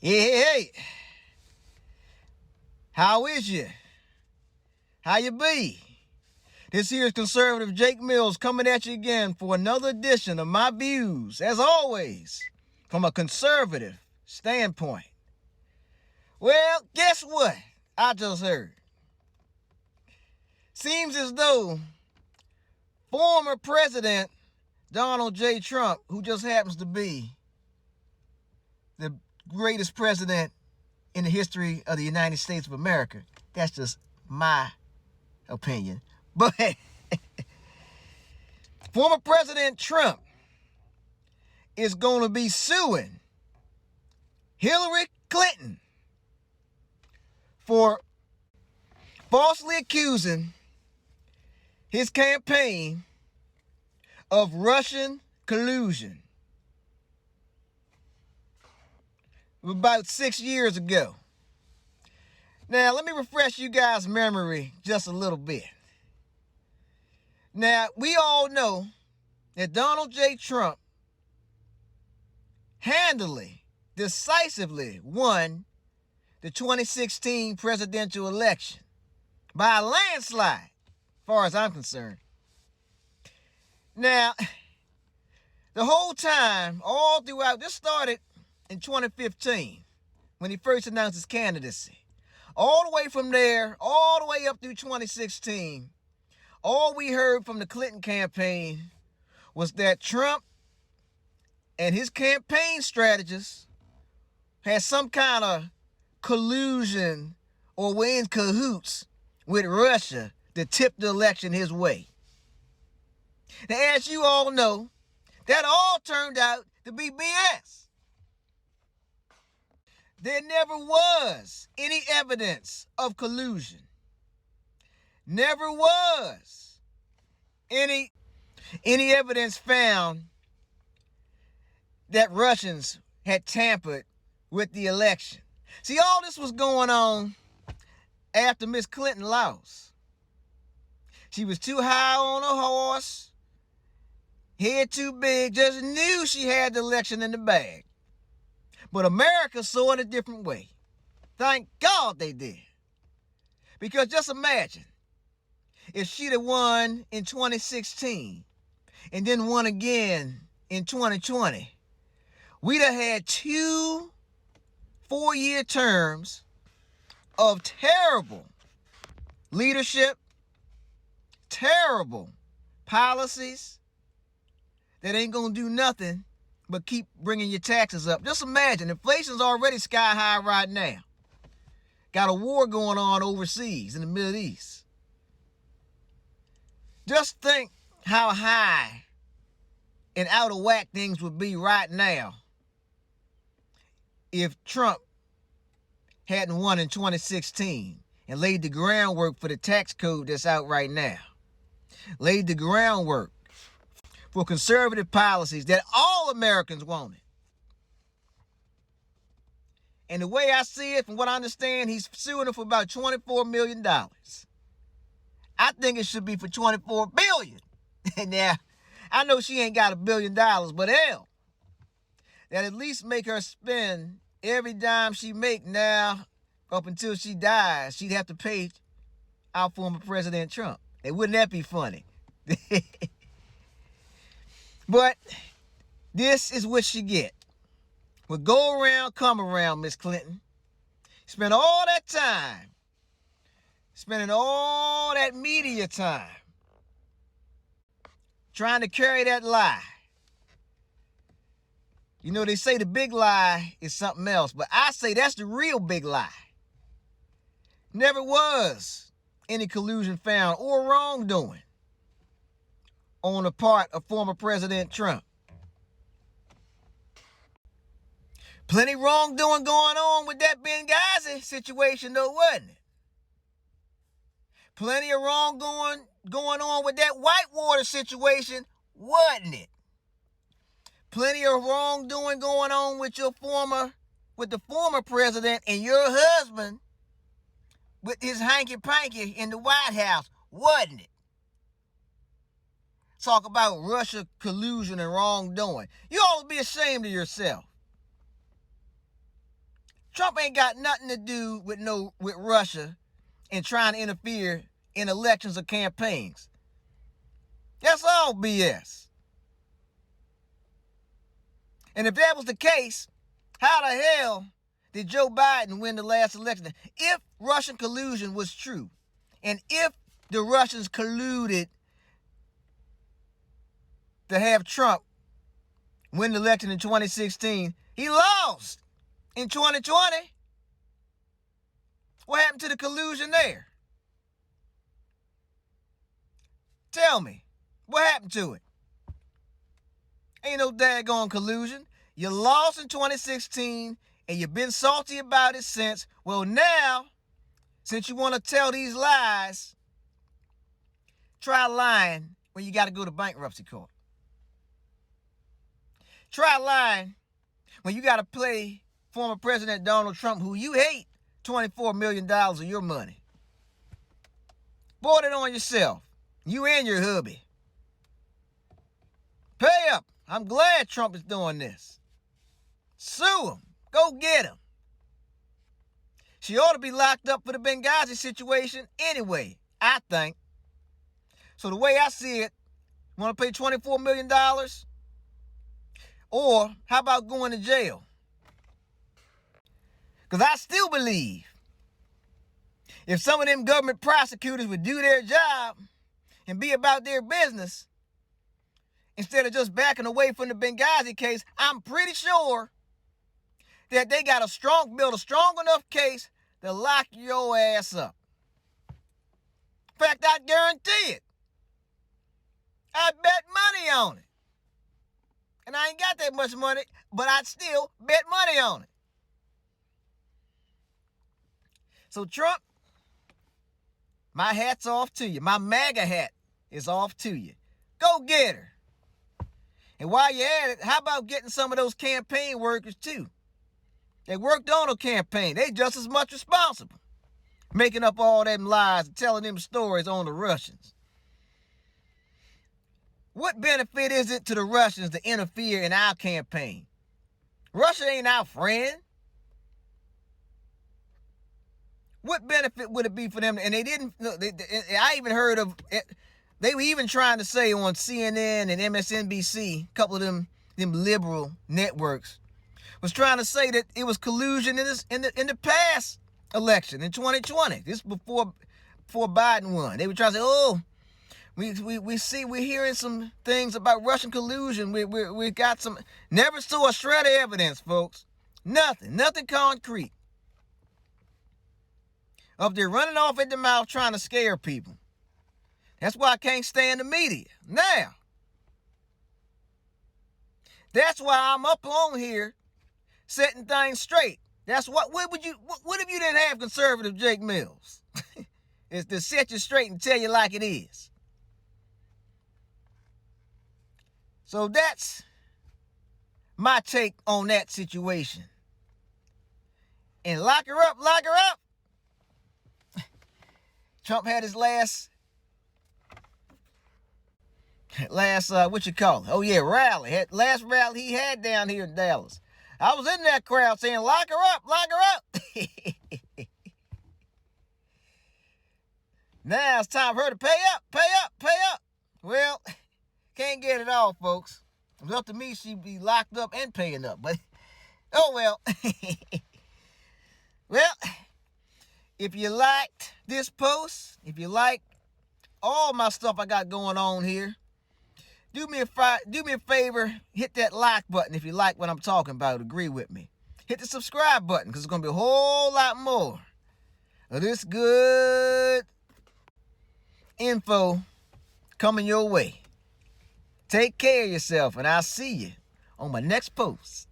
Hey, how is you? How you be? This here is conservative Jake Mills coming at you again for another edition of my views, as always, from a conservative standpoint. Well, guess what I just heard? Seems as though former President Donald J. Trump, who just happens to be the greatest president in the history of the United States of America. That's just my opinion. But former President Trump is going to be suing Hillary Clinton for falsely accusing his campaign of Russian collusion about 6 years ago. Now, let me refresh you guys' memory just a little bit. Now, we all know that Donald J. Trump handily, decisively won the 2016 presidential election by a landslide, as far as I'm concerned. Now, the whole time, all throughout, this started in 2015 when he first announced his candidacy. All the way from there, all the way up through 2016, all we heard from the Clinton campaign was that Trump and his campaign strategists had some kind of collusion or were in cahoots with Russia to tip the election his way. Now, as you all know, that all turned out to be BS. There never was any evidence of collusion. Never was any evidence found that Russians had tampered with the election. See, all this was going on after Miss Clinton lost. She was too high on a horse, head too big, just knew she had the election in the bag. But America saw it a different way. Thank God they did. Because just imagine if she'd have won in 2016 and then won again in 2020, we'd have had 2 4-year terms of terrible leadership, terrible policies that ain't gonna do nothing but keep bringing your taxes up. Just imagine, inflation's already sky high right now. Got a war going on overseas in the Middle East. Just think how high and out of whack things would be right now if Trump hadn't won in 2016 and laid the groundwork for the tax code that's out right now. Laid the groundwork for conservative policies that all Americans wanted. And the way I see it, from what I understand, he's suing her for about $24 million. I think it should be for $24 billion. Now, I know she ain't got $1 billion, but hell, that at least make her spend every dime she make now up until she dies. She'd have to pay our former President Trump. And wouldn't that be funny? But this is what she get. Well, go around, come around, Miss Clinton. Spend all that time, spending all that media time trying to carry that lie. You know, they say the big lie is something else, but I say that's the real big lie. Never was any collusion found or wrongdoing on the part of former President Trump. Plenty wrongdoing going on with that Benghazi situation, though, wasn't it? Plenty of wrongdoing going on with that Whitewater situation, wasn't it? Plenty of wrongdoing going on with the former president and your husband with his hanky-panky in the White House, wasn't it? Talk about Russia collusion and wrongdoing. You ought to be ashamed of yourself. Trump ain't got nothing to do with Russia and trying to interfere in elections or campaigns. That's all BS. And if that was the case, how the hell did Joe Biden win the last election? If Russian collusion was true, and if the Russians colluded to have Trump win the election in 2016, he lost in 2020. What happened to the collusion there? Tell me, what happened to it? Ain't no daggone collusion. You lost in 2016, and you've been salty about it since. Well, now, since you want to tell these lies, try lying when you got to go to bankruptcy court. Try lying when you got to pay former President Donald Trump, who you hate, $24 million of your money. Bought it on yourself. You and your hubby. Pay up. I'm glad Trump is doing this. Sue him. Go get him. She ought to be locked up for the Benghazi situation anyway, I think. So the way I see it, want to pay $24 million? Or how about going to jail? Because I still believe if some of them government prosecutors would do their job and be about their business, instead of just backing away from the Benghazi case, I'm pretty sure that they got built a strong enough case to lock your ass up. In fact, I guarantee it. I bet money on it. And I ain't got that much money, but I'd still bet money on it. So Trump, my hat's off to you. My MAGA hat is off to you. Go get her. And while you're at it, how about getting some of those campaign workers too? They worked on a campaign. They just as much responsible. Making up all them lies and telling them stories on the Russians. What benefit is it to the Russians to interfere in our campaign? Russia ain't our friend. What benefit would it be for them? And they didn't, I even heard of, they were even trying to say on CNN and MSNBC, a couple of them liberal networks, was trying to say that it was collusion in the past election in 2020. This before Biden won. They were trying to say, oh, we're hearing some things about Russian collusion. We got some, never saw a shred of evidence, folks. Nothing concrete. Up there running off at the mouth trying to scare people. That's why I can't stand the media. Now, that's why I'm up on here setting things straight. That's what if you didn't have conservative Jake Mills? Is to set you straight and tell you like it is. So that's my take on that situation. And lock her up. Trump had his last what you call it? Oh yeah, rally. Last rally he had down here in Dallas. I was in that crowd saying, lock her up. Now it's time for her to pay up. Well, can't get it all, folks. It was up to me, she'd be locked up and paying up. But, oh well. Well, if you liked this post, if you like all my stuff I got going on here, do me a favor, hit that like button if you like what I'm talking about, agree with me. Hit the subscribe button because there's going to be a whole lot more of this good info coming your way. Take care of yourself, and I'll see you on my next post.